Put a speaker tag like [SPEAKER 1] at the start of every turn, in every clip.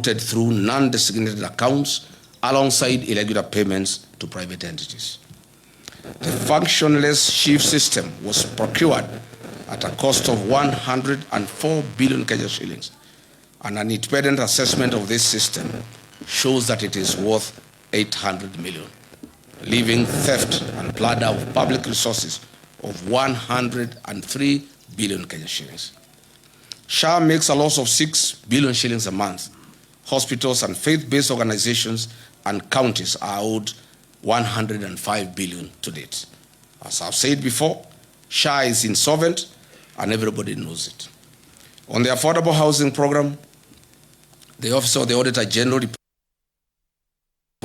[SPEAKER 1] through non-designated accounts alongside irregular payments to private entities. The functionless sheaf system was procured at a cost of 104 billion Kenya shillings, and an independent assessment of this system shows that it is worth 800 million, leaving theft and plunder of public resources of 103 billion Kenya shillings. SHA makes a loss of 6 billion shillings a month. Hospitals and faith-based organizations and counties are owed 105 billion to date. As I've said before, SHA is insolvent and everybody knows it. On the affordable housing program, the Office of the Auditor General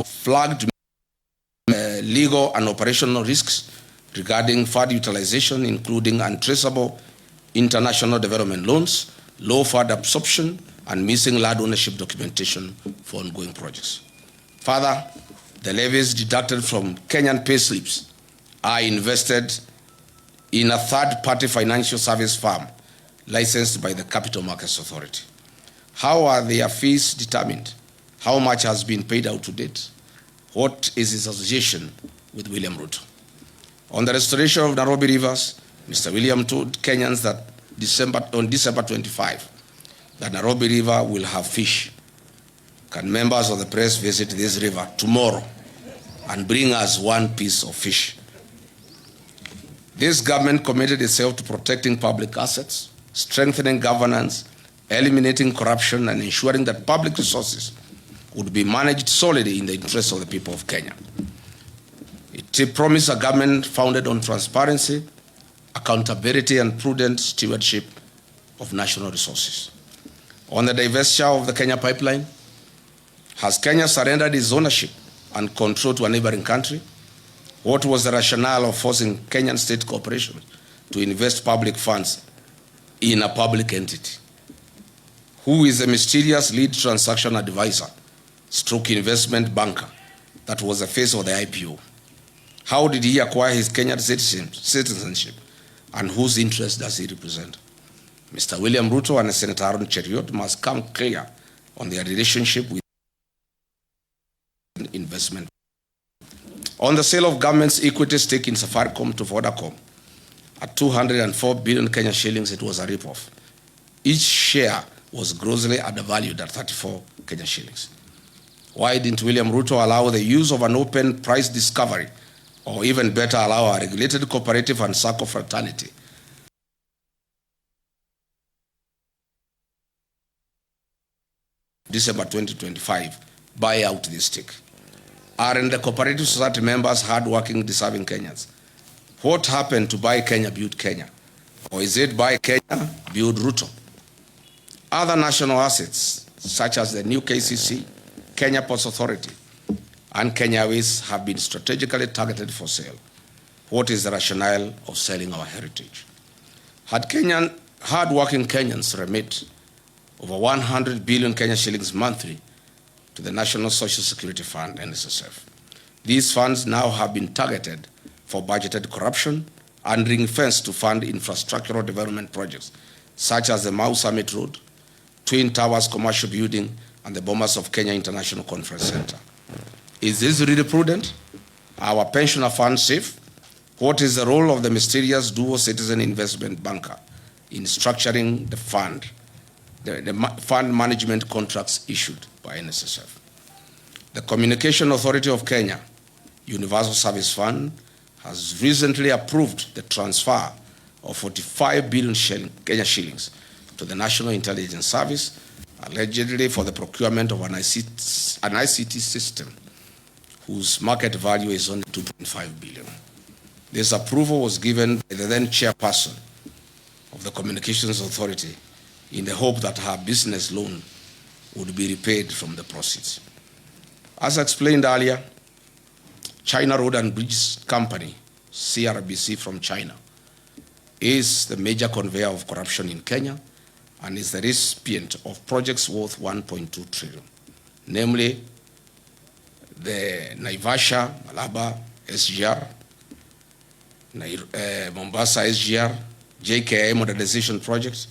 [SPEAKER 1] flagged legal and operational risks regarding fund utilization, including untraceable international development loans, low fund absorption, and missing land ownership documentation for ongoing projects. Further, the levies deducted from Kenyan pay slips are invested in a third-party financial service firm licensed by the Capital Markets Authority. How are their fees determined? How much has been paid out to date? What is his association with William Ruto? On the restoration of Nairobi rivers, Mr. William told Kenyans that on December 25, that Nairobi River will have fish. Can members of the press visit this river tomorrow and bring us one piece of fish? This government committed itself to protecting public assets, strengthening governance, eliminating corruption, and ensuring that public resources would be managed solely in the interest of the people of Kenya. It promised a government founded on transparency, accountability, and prudent stewardship of national resources. On the divestiture of the Kenya pipeline, has Kenya surrendered its ownership and control to a neighboring country? What was the rationale of forcing Kenyan state corporations to invest public funds in a public entity? Who is the mysterious lead transaction advisor, stroke investment banker that was the face of the IPO? How did he acquire his Kenyan citizenship, and whose interest does he represent? Mr. William Ruto and Senator Aaron Cheriot must come clear on their relationship with investment. On the sale of government's equity stake in Safaricom to Vodacom at 204 billion Kenya shillings, it was a ripoff. Each share was grossly undervalued at 34 Kenya shillings. Why didn't William Ruto allow the use of an open price discovery, or even better, allow a regulated cooperative and Saccos fraternity December 2025 buy out this stake? Aren't the cooperative society members hardworking, deserving Kenyans? What happened to Buy Kenya, Build Kenya? Or is it Buy Kenya, Build Ruto? Other national assets, such as the new KCC, Kenya Ports Authority, and Kenya Airways, have been strategically targeted for sale. What is the rationale of selling our heritage? Had hard-working Kenyans remit over 100 billion Kenya shillings monthly to the National Social Security Fund, NSSF. These funds now have been targeted for budgeted corruption and ring-fenced to fund infrastructural development projects, such as the Mau Summit Road, Twin Towers Commercial Building, and the Bombers of Kenya International Conference Center. Is this really prudent? Are our pensioner funds safe? What is the role of the mysterious dual citizen investment banker in structuring the fund management contracts issued by NSSF? The Communication Authority of Kenya, Universal Service Fund, has recently approved the transfer of 45 billion Kenya shillings to the National Intelligence Service, allegedly for the procurement of an ICT system whose market value is only 2.5 billion. This approval was given by the then chairperson of the Communications Authority in the hope that her business loan would be repaid from the proceeds. As explained earlier, China Road and Bridge Company, CRBC from China, is the major conveyor of corruption in Kenya and is the recipient of projects worth 1.2 trillion, namely the Naivasha, Malaba, SGR, Mombasa SGR, JKI modernization projects,